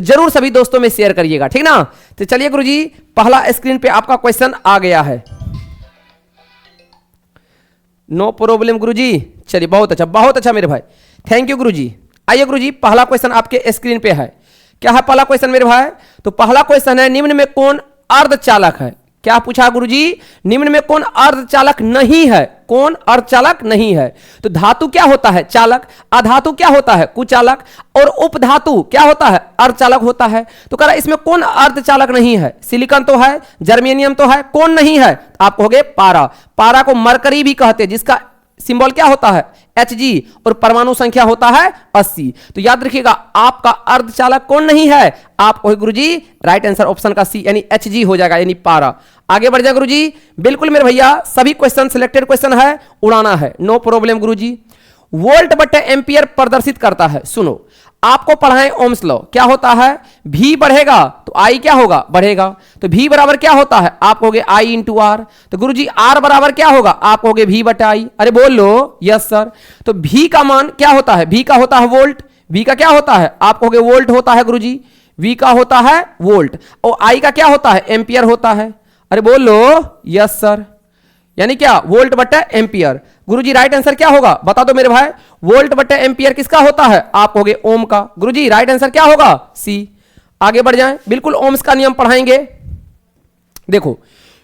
जरूर सभी दोस्तों में शेयर करिएगा, ठीक ना। तो चलिए गुरुजी, पहला स्क्रीन पे आपका क्वेश्चन आ गया है। नो प्रॉब्लम गुरुजी। चलिए बहुत अच्छा मेरे भाई, थैंक यू गुरुजी। आइए गुरुजी, पहला क्वेश्चन आपके स्क्रीन पे है। क्या है पहला क्वेश्चन मेरे भाई? तो पहला क्वेश्चन है, निम्न में कौन अर्धचालक है? क्या पूछा गुरुजी? निम्न में कौन अर्धचालक नहीं है? कौन अर्धचालक नहीं है? तो धातु क्या होता है? चालक। अधातु क्या होता है? कुचालक। और उपधातु क्या होता है? अर्धचालक होता है। तो कह रहा इसमें कौन अर्धचालक नहीं है? सिलिकॉन तो है, जर्मेनियम तो है, कौन नहीं है? आप कहोगे पारा। पारा को मरकरी भी कहते हैं, जिसका सिंबल क्या होता है? Hg, और परमाणु संख्या होता है 80। तो याद रखिएगा, आपका अर्धचालक कौन नहीं है? आप कहोगे गुरुजी राइट आंसर ऑप्शन का सी यानी Hg हो जाएगा, यानी पारा। आगे बढ़ जाए गुरुजी। बिल्कुल मेरे भैया, सभी क्वेश्चन सिलेक्टेड क्वेश्चन है, उड़ाना है, नो प्रॉब्लम गुरुजी। वोल्ट बटे एम्पियर प्रदर्शित करता है। सुनो, आपको पढ़ाएं ओम्स लॉ। क्या होता है? V बढ़ेगा तो I क्या होगा? बढ़ेगा। तो V बराबर क्या होता है? आप कहोगे I इंटू आर। तो गुरुजी R बराबर क्या होगा? आप कहोगे V बटा I। अरे बोल लो यस सर। तो V का मान क्या होता है? V का होता है वोल्ट। V का क्या होता है? आप कहोगे वोल्ट होता है गुरुजी। V का होता है वोल्ट। और I का क्या होता है? एम्पियर होता है। अरे बोल लो यस सर। यानी क्या? वोल्ट बटा एम्पियर। गुरुजी राइट आंसर क्या होगा? बता दो मेरे भाई। वोल्ट बटे एम्पियर किसका होता है? आप कहोगे ओम का। गुरुजी राइट आंसर क्या होगा? सी। आगे बढ़ जाएं, बिल्कुल ओम्स का नियम पढ़ाएंगे। देखो,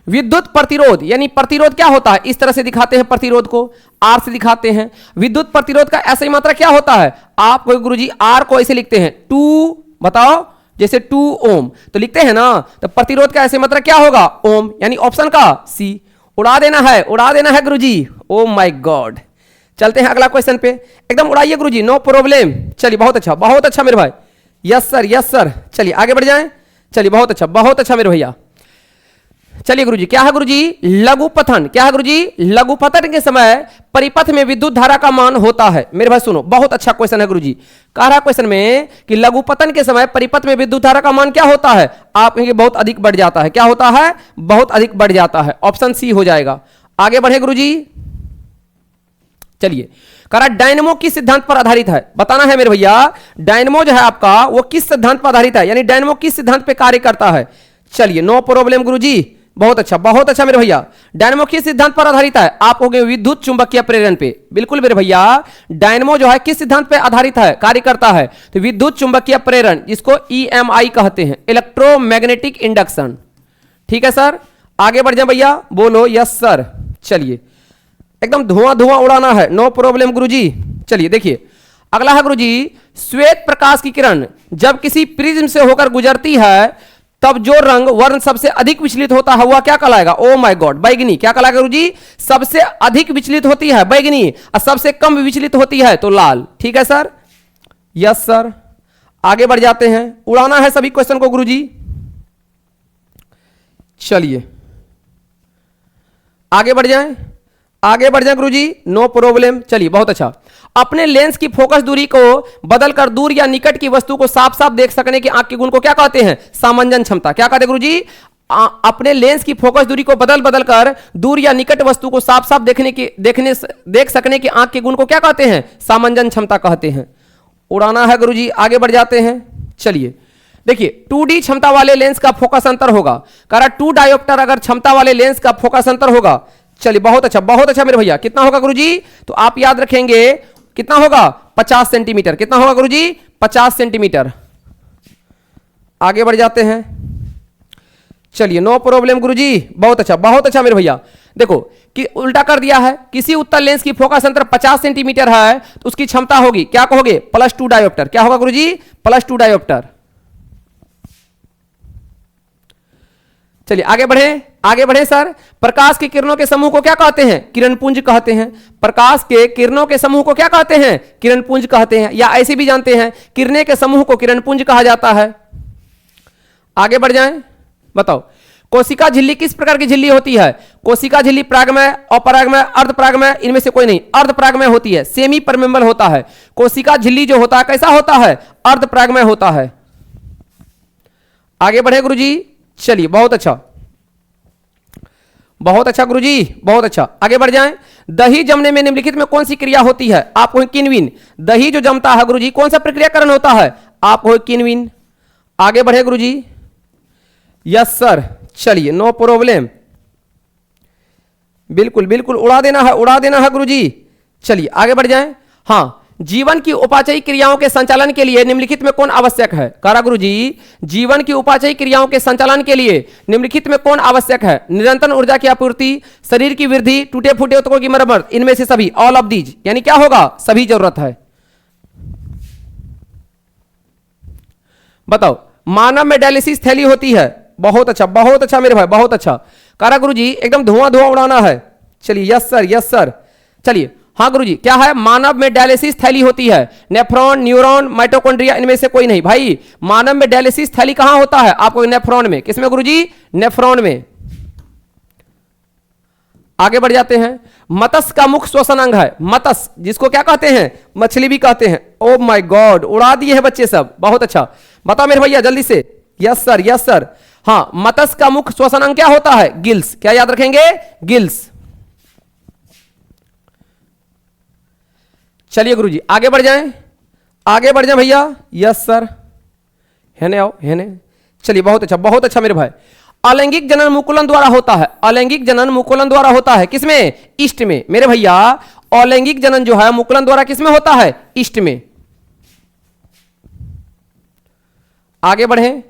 विद्युत प्रतिरोध यानी प्रतिरोध क्या होता है? इस तरह से दिखाते हैं प्रतिरोध को, आर से दिखाते हैं। विद्युत प्रतिरोध का ऐसा ही मात्रा क्या होता है? आप कहोगे गुरुजी आर को ऐसे लिखते हैं 2, बताओ, जैसे 2 ओम तो लिखते हैं ना। तो प्रतिरोध का ऐसे मात्रा क्या होगा? ओम, यानी ऑप्शन का सी। उड़ा देना है, उड़ा देना है गुरुजी। Oh my God. चलते हैं अगला क्वेश्चन पे, एकदम उड़ाइए गुरुजी, नो प्रॉब्लम। चलिए बहुत अच्छा मेरे भाई, यस सर यस सर। चलिए आगे बढ़ जाएं। चलिए बहुत अच्छा मेरे भैया। चलिए गुरुजी, क्या है गुरुजी? लघुपथन। क्या है गुरुजी? लघुपथन के समय परिपथ में विद्युत धारा का मान होता है। मेरे भाई सुनो, बहुत अच्छा क्वेश्चन है गुरुजी। कह रहा क्वेश्चन में कि लघुपथन के समय परिपथ में विद्युत धारा का मान क्या होता है? आप कहेंगे बहुत अधिक बढ़ जाता है। क्या होता है? बहुत अधिक बढ़ जाता है। ऑप्शन सी हो जाएगा। आगे बढ़े गुरुजी। चलिए, कह रहा डायनेमो किस सिद्धांत पर आधारित है? बताना है मेरे भैया। डायनेमो जो है आपका, वो किस सिद्धांत पर आधारित है, यानी डायनेमो किस सिद्धांत पे कार्य करता है? चलिए नो प्रॉब्लम गुरुजी, बहुत अच्छा मेरे भैया। डायनेमो किस सिद्धांत पर आधारित है? आप कहोगे विद्युत चुंबकीय प्रेरण पे। बिल्कुल मेरे भैया, डायनेमो जो है किस सिद्धांत पे आधारित है, कार्य करता है? तो विद्युत चुंबकीय प्रेरण, जिसको EMI कहते हैं, इलेक्ट्रोमैग्नेटिक इंडक्शन। ठीक है सर। आगे बढ़ जाए भैया, बोलो यस सर। चलिए, एकदम धुआं उड़ाना है, नो प्रॉब्लम गुरुजी। चलिए देखिए, अगला है गुरुजी, श्वेत प्रकाश की किरण जब किसी प्रिज्म से होकर गुजरती है तब जो रंग वर्ण सबसे अधिक विचलित होता है वह क्या कहलाएगा? ओ माय गॉड, बैगनी। क्या कहलाएगा गुरुजी? सबसे अधिक विचलित होती है बैगनी, और सबसे कम विचलित होती है तो लाल। ठीक है सर, यस सर। आगे बढ़ जाते हैं, उड़ाना है सभी क्वेश्चन को गुरुजी। चलिए आगे बढ़ जाएं गुरुजी, नो प्रॉब्लम। चलिए बहुत अच्छा। अपने लेंस की फोकस दूरी को बदलकर दूर या निकट की वस्तु को साफ साफ देख सकने की आंख के गुण को क्या कहते हैं? सामंजन क्षमता। क्या कहते हैं गुरुजी? अपने लेंस की फोकस दूरी को बदल कर दूर या निकट वस्तु को साफ साफ देख सकने की आंख के गुण को क्या कहते हैं? सामंजन क्षमता कहते हैं। उड़ाना है गुरुजी, आगे बढ़ जाते हैं। चलिए देखिए, 2D क्षमता वाले लेंस का फोकस अंतर होगा। कह रहा 2 डायोप्टर अगर क्षमता वाले लेंस का फोकस अंतर होगा। चलिए बहुत अच्छा मेरे भैया। कितना होगा गुरुजी? तो आप याद रखेंगे कितना होगा? 50 सेंटीमीटर। कितना होगा गुरुजी? 50 सेंटीमीटर। आगे बढ़ जाते हैं। चलिए नो प्रॉब्लम गुरुजी, बहुत अच्छा मेरे भैया। देखो कि उल्टा कर दिया है, किसी उत्तल लेंस की फोकस अंतर 50 सेंटीमीटर है तो उसकी क्षमता होगी, क्या कहोगे? +2 डायोप्टर। क्या होगा गुरुजी? +2 डायोप्टर। चलिए आगे बढ़े सर। प्रकाश की किरणों के समूह को क्या कहते हैं? किरणपुंज कहते हैं। प्रकाश के किरणों के समूह को क्या कहते हैं? किरणपुंज कहते हैं, या ऐसे भी जानते हैं किरणें के समूह को किरणपुंज कहा जाता है। आगे बढ़ जाएं, बताओ कोशिका झिल्ली किस प्रकार की झिल्ली होती है? कोशिका झिल्ली प्रागमय, अपरागमय, अर्धपरागमय, इनमें से कोई नहीं। अर्धपरागमय होती है, सेमी परमेबल होता है। कोशिका झिल्ली जो होता है कैसा होता है? अर्धपरागमय होता है। आगे बढ़े गुरुजी। चलिए बहुत अच्छा गुरुजी, बहुत अच्छा। आगे बढ़ जाएं। दही जमने में निम्नलिखित में कौन सी क्रिया होती है? आपको किन्विन। दही जो जमता है गुरुजी, कौन सा प्रक्रियाकरण होता है? आपको किन्विन। आगे बढ़े गुरुजी। यस सर, चलिए नो प्रॉब्लम, बिल्कुल बिल्कुल उड़ा देना है, उड़ा देना है गुरुजी। चलिए आगे बढ़ जाएं। हाँ, जीवन की उपाचयी क्रियाओं के संचालन के लिए निम्नलिखित में कौन आवश्यक है? कारा गुरुजी, जीवन की उपाचयी क्रियाओं के संचालन के लिए निम्नलिखित में कौन आवश्यक है? निरंतर ऊर्जा की आपूर्ति, शरीर की वृद्धि, टूटे फूटे ऊतकों की मरम्मत, इनमें से सभी, ऑल ऑफ दीज, यानी क्या होगा? सभी जरूरत है। बताओ, मानव में डायलिसिस थैली होती है। बहुत अच्छा मेरे भाई, बहुत अच्छा। कारा गुरुजी एकदम धुआं धुआं उड़ाना है। चलिए यस सर, यस सर। चलिए हाँ गुरुजी, क्या है? मानव में डायलिसिस थैली होती है। नेफ्रॉन, न्यूरॉन, माइटोकॉन्ड्रिया, इनमें से कोई नहीं। भाई मानव में डायलिसिस थैली कहां होता है? आपको नेफ्रॉन में। किसमें गुरुजी? नेफ्रॉन में। आगे बढ़ जाते हैं। मत्स्य का मुख्य श्वसन अंग है। मत्स्य, जिसको क्या कहते हैं? मछली भी कहते हैं। ओ माय गॉड, उड़ा दिए हैं बच्चे सब, बहुत अच्छा। बताओ मेरे भैया जल्दी से। Yes sir, yes sir. हाँ, मत्स्य का मुख्य श्वसन अंग क्या होता है? गिल्स। क्या याद रखेंगे? गिल्स। चलिए गुरुजी आगे बढ़ जाएं, आगे बढ़ जाएं भैया। यस सर, हेने आओ, हेने। चलिए बहुत अच्छा मेरे भाई। अलैंगिक जनन मुकुलन द्वारा होता है। अलैंगिक जनन मुकुलन द्वारा होता है। किसमें? ईस्ट में। मेरे भैया अलैंगिक जनन जो है मुकुलन द्वारा किसमें होता है? ईस्ट में। आगे बढ़े,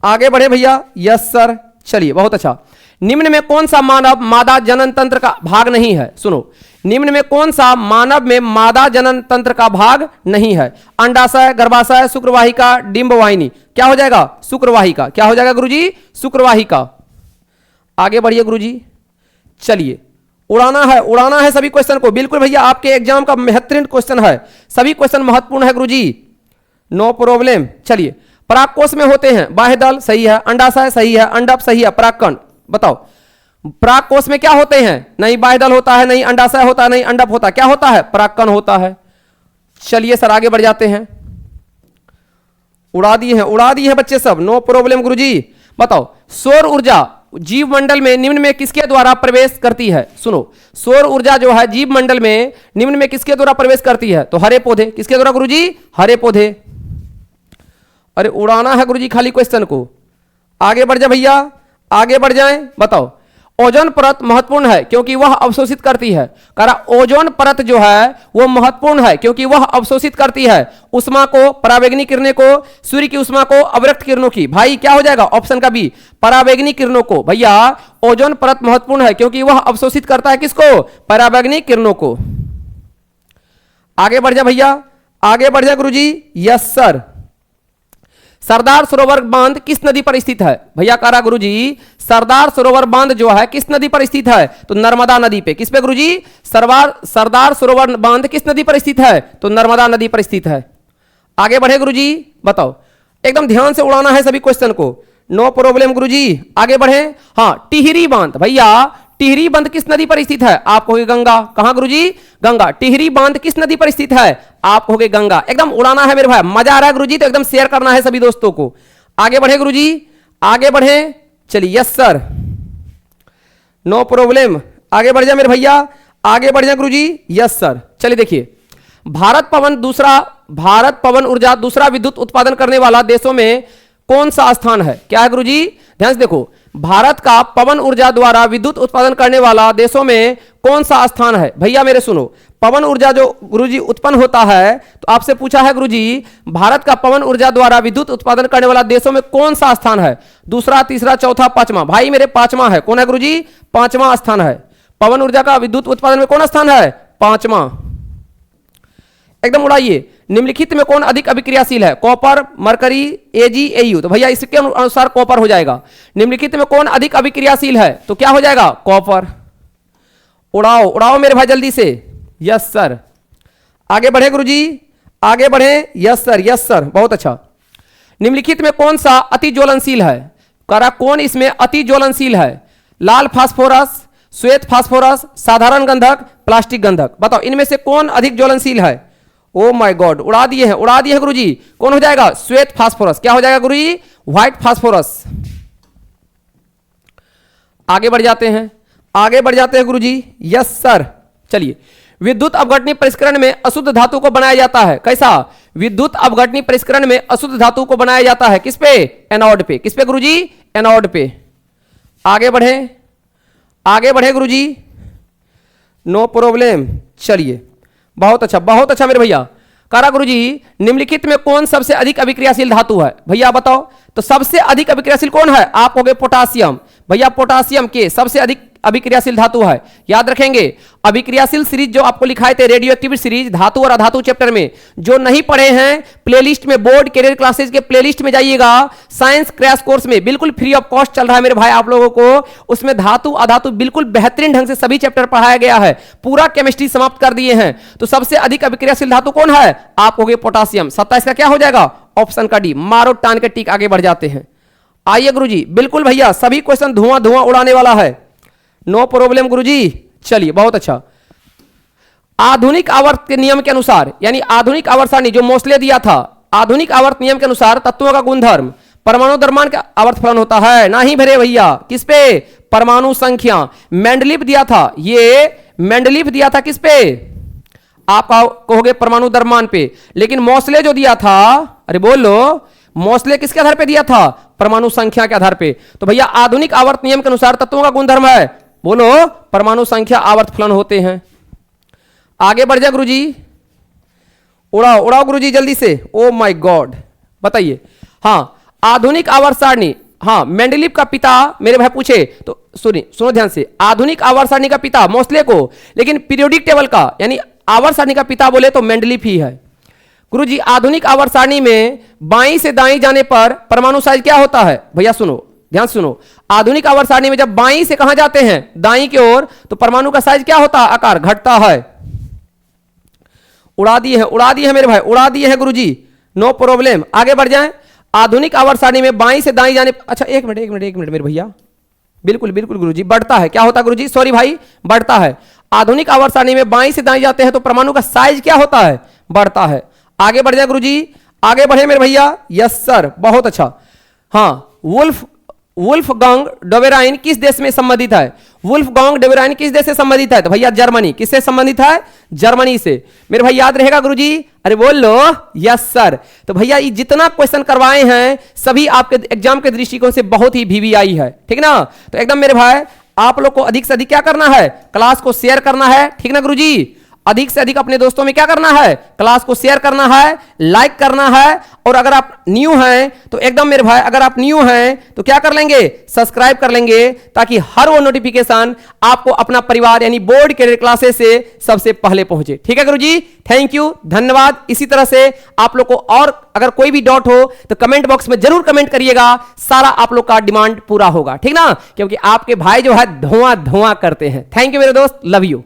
आगे बढ़े भैया। यस सर, चलिए बहुत अच्छा। निम्न में कौन सा मानव मादा जनन तंत्र का भाग नहीं है? सुनो, निम्न में कौन सा मानव में मादा जनन तंत्र का भाग नहीं है? अंडाशय, गर्भाशय, शुक्रवाहिका, डिंबवाहिनी। क्या हो जाएगा? शुक्रवाहिका। क्या हो जाएगा गुरुजी? शुक्रवाहिका। आगे बढ़िए गुरुजी। चलिए उड़ाना है सभी क्वेश्चन को। बिल्कुल भैया, आपके एग्जाम का महत्वपूर्ण क्वेश्चन है, सभी क्वेश्चन महत्वपूर्ण है गुरुजी, नो प्रॉब्लम। चलिए, परागकोश में होते हैं बाह्य दल, सही है। अंडाशय सही है, अंडप सही है। परागकण बताओ, परागकोश में क्या होते हैं? नहीं बाह्य दल होता है, नहीं अंडाशय होता है, नहीं अंडप होता, क्या होता है? परागकण होता है। चलिए सर आगे बढ़ जाते हैं। उड़ा दिए हैं बच्चे सब, नो प्रॉब्लम गुरुजी। बताओ, सौर ऊर्जा जीव मंडल में निम्न में किसके द्वारा प्रवेश करती है? सुनो, सौर ऊर्जा जो है जीव मंडल में निम्न में किसके द्वारा प्रवेश करती है? तो हरे पौधे। किसके द्वारा गुरुजी? हरे पौधे। अरे उड़ाना है गुरुजी खाली क्वेश्चन को। आगे बढ़ जा भैया, आगे बढ़ जाएं। बताओ, ओजोन परत महत्वपूर्ण है क्योंकि वह अवशोषित करती है। करा ओजोन परत जो है वो महत्वपूर्ण है क्योंकि वह अवशोषित करती है उष्मा को, पराबैंगनी किरणें को, सूर्य की उष्मा को, अवरक्त किरणों की। भाई क्या हो जाएगा? ऑप्शन का बी, पराबैंगनी किरणों को। भैया ओजोन परत महत्वपूर्ण है क्योंकि वह अवशोषित करता है किसको? पराबैंगनी किरणों को। आगे बढ़ जा भैया, आगे बढ़ जा गुरुजी। Yes sir. सरदार सरोवर बांध किस नदी पर स्थित है? भैया कारा गुरुजी, सरदार सरोवर बांध जो है किस नदी पर स्थित है? तो नर्मदा नदी पे। किस पे गुरुजी? सरदार सरोवर बांध किस नदी पर स्थित है? तो नर्मदा नदी पर स्थित है। आगे बढ़े गुरुजी। बताओ, एकदम ध्यान से उड़ाना है सभी क्वेश्चन को, नो प्रॉब्लम गुरुजी। आगे बढ़े। हाँ, टिहरी बांध। भैया टिहरी बांध किस नदी पर स्थित है? आप होगे गंगा। कहां गुरुजी? गंगा। टिहरी बांध किस नदी पर स्थित है? आप होगे गंगा। एकदम उड़ाना है मेरे भाई, मजा आ रहा है गुरुजी तो एकदम शेयर करना है सभी दोस्तों को। आगे बढ़े गुरुजी, आगे बढ़े। चलिए यस सर, नो प्रॉब्लम। आगे बढ़ जा मेरे भैया, आगे बढ़ जा गुरुजी। Yes sir. चलिए देखिए, भारत पवन ऊर्जा दूसरा विद्युत उत्पादन करने वाला देशों में कौन सा स्थान है? क्या है गुरुजी? ध्यान से देखो, भारत का पवन ऊर्जा द्वारा विद्युत उत्पादन करने वाला देशों में कौन सा स्थान है? भैया मेरे सुनो, पवन ऊर्जा जो गुरुजी उत्पन्न होता है तो आपसे पूछा है गुरुजी, भारत का पवन ऊर्जा द्वारा विद्युत उत्पादन करने वाला देशों में कौन सा स्थान है? दूसरा, तीसरा, चौथा, पांचवा। भाई मेरे पांचवा है। कौन है गुरुजी? पांचवा स्थान है। पवन ऊर्जा का विद्युत उत्पादन में कौन स्थान है? पांचवा। एकदम उड़ाइए। निम्नलिखित में कौन अधिक अभिक्रियाशील है? कॉपर, मरकरी, एजी, एयू। तो भैया इसके अनुसार कॉपर हो जाएगा। निम्नलिखित में कौन अधिक अभिक्रियाशील है? तो क्या हो जाएगा? कॉपर। उड़ाओ उड़ाओ मेरे भाई जल्दी से। Yes sir. आगे बढ़े गुरुजी, आगे बढ़े। यस सर, यस सर, बहुत अच्छा। निम्नलिखित में कौन सा अति ज्वलनशील है? करा कौन इसमें अति ज्वलनशील है? लाल फास्फोरस, श्वेत फास्फोरस, साधारण गंधक, प्लास्टिक गंधक। बताओ इनमें से कौन अधिक ज्वलनशील है? ओ माय गॉड, उड़ा दिए हैं गुरुजी। कौन हो जाएगा? श्वेत फास्फोरस। क्या हो जाएगा गुरुजी? White phosphorus. आगे बढ़ जाते हैं, आगे बढ़ जाते हैं गुरुजी। Yes sir. चलिए, विद्युत अपघटनी परिष्करण में अशुद्ध धातु को बनाया जाता है। कैसा? विद्युत अपघटनी परिष्करण में अशुद्ध धातु को बनाया जाता है किस पे? एनोड पे। किस पे गुरुजी? एनोड पे। आगे बढ़े, आगे बढ़े गुरुजी, नो प्रॉब्लम। चलिए बहुत अच्छा मेरे भैया। कारा गुरुजी निम्नलिखित में कौन सबसे अधिक अभिक्रियाशील धातु है? भैया बताओ। तो सबसे अधिक अभिक्रियाशील कौन है? आप हो गए पोटासियम। भैया पोटासियम के सबसे अधिक अभिक्रियाशील धातु है। याद रखेंगे अभिक्रियाशील सीरीज जो आपको लिखाए थे, रेडियो एक्टिव सीरीज धातु और अधातु चैप्टर में, जो नहीं पढ़े हैं प्लेलिस्ट में, बोर्ड कैरियर क्लासेस के प्लेलिस्ट में जाइएगा, साइंस क्रैश कोर्स में बिल्कुल फ्री ऑफ कॉस्ट चल रहा है मेरे भाई आप लोगों को। उसमें धातु अधातु बिल्कुल बेहतरीन ढंग से सभी चैप्टर पढ़ाया गया है, पूरा केमिस्ट्री समाप्त कर दिए हैं। तो सबसे अधिक अभिक्रियाशील धातु कौन है? आप हो गए पोटासियम। 27 का क्या हो जाएगा? ऑप्शन का डी। मारो टान के टिक, आगे बढ़ जाते हैं। आइए गुरुजी, बिल्कुल भैया सभी क्वेश्चन धुआं धुआं उड़ाने वाला है, नो प्रॉब्लम गुरुजी। चलिए बहुत अच्छा। आधुनिक आवर्त के नियम के अनुसार, यानी आधुनिक आवर्त सारणी जो मोस्ले दिया था, आधुनिक आवर्त नियम के अनुसार तत्वों का गुणधर्म परमाणु द्रव्यमान का आवर्त फलन होता है। नहीं भरे भैया, किस पे? परमाणु संख्या। मेंडलीफ दिया था, ये मेंडलीफ दिया था किस पे? आप कहोगे परमाणु द्रव्यमान पे। लेकिन मोस्ले जो दिया था, अरे बोलो, मोस्ले किसके आधार पे दिया था? परमाणु संख्या के आधार पे। तो भैया आधुनिक आवर्त नियम के अनुसार तत्वों का गुणधर्म है, बोलो, परमाणु संख्या आवर्त फलन होते हैं। आगे बढ़ जाए गुरुजी, उड़ाओ उड़ाओ गुरुजी जल्दी से। ओ माय गॉड, बताइए। हाँ, आधुनिक आवर्त सारणी, हाँ, मेंडलीफ का पिता मेरे भाई पूछे तो सुनो ध्यान से, आधुनिक आवर्त सारणी का पिता मोस्ले को, लेकिन पीरियोडिक टेबल का यानी आवर्त सारणी का पिता बोले तो मेंडलीफ ही है। गुरुजी आधुनिक आवर्त सारणी में बाईं से दाईं जाने पर परमाणु साइज क्या होता है? भैया सुनो, ध्यान सुनो, आधुनिक आवर्त सारणी में जब बाईं से कहां जाते हैं? दाईं की ओर, तो परमाणु का साइज क्या होता है? आकार घटता है। उड़ा दिए हैं मेरे भाई, उड़ा दिए हैं गुरुजी, नो प्रॉब्लम। आगे बढ़ जाएं। आधुनिक आवर्त सारणी में बाईं से दाईं जाने, अच्छा एक मिनट मेरे भैया, बिल्कुल गुरुजी, बढ़ता है। क्या होता है गुरुजी? सॉरी भाई, बढ़ता है। आधुनिक आवर्त सारणी में बाईं से दाईं जाते हैं तो परमाणु का साइज क्या होता है? बढ़ता है। आगे बढ़ जाए गुरुजी, आगे बढ़े मेरे भैया। यस सर, बहुत अच्छा। हाँ, वुल्फगांग डोबेराइन किस देश में संबंधित है? वुल्फगांग डोबेराइन किस देश से संबंधित है? तो भैया जर्मनी। किससे संबंधित है? जर्मनी से। मेरे भाई याद रहेगा गुरुजी? अरे बोल लो, यस सर। तो भैया ये जितना क्वेश्चन करवाए हैं सभी आपके एग्जाम के दृष्टिकोण से बहुत ही वीवीआई है, ठीक ना? तो एकदम मेरे भाई आप लोग को अधिक से अधिक क्या करना है? क्लास को शेयर करना है, ठीक ना गुरुजी? अधिक से अधिक अपने दोस्तों में क्या करना है? क्लास को शेयर करना है, लाइक करना है। और अगर आप न्यू हैं तो एकदम मेरे भाई, अगर आप न्यू हैं तो क्या कर लेंगे? सब्सक्राइब कर लेंगे, ताकि हर वो नोटिफिकेशन आपको अपना परिवार यानी बोर्ड कैरियर क्लासेस से सबसे पहले पहुंचे। ठीक है गुरुजी, थैंक यू, धन्यवाद। इसी तरह से आप लोग को और अगर कोई भी डाउट हो तो कमेंट बॉक्स में जरूर कमेंट करिएगा, सारा आप लोग का डिमांड पूरा होगा, ठीक ना? क्योंकि आपके भाई जो है धुआं धुआं करते हैं। थैंक यू मेरे दोस्त, लव यू।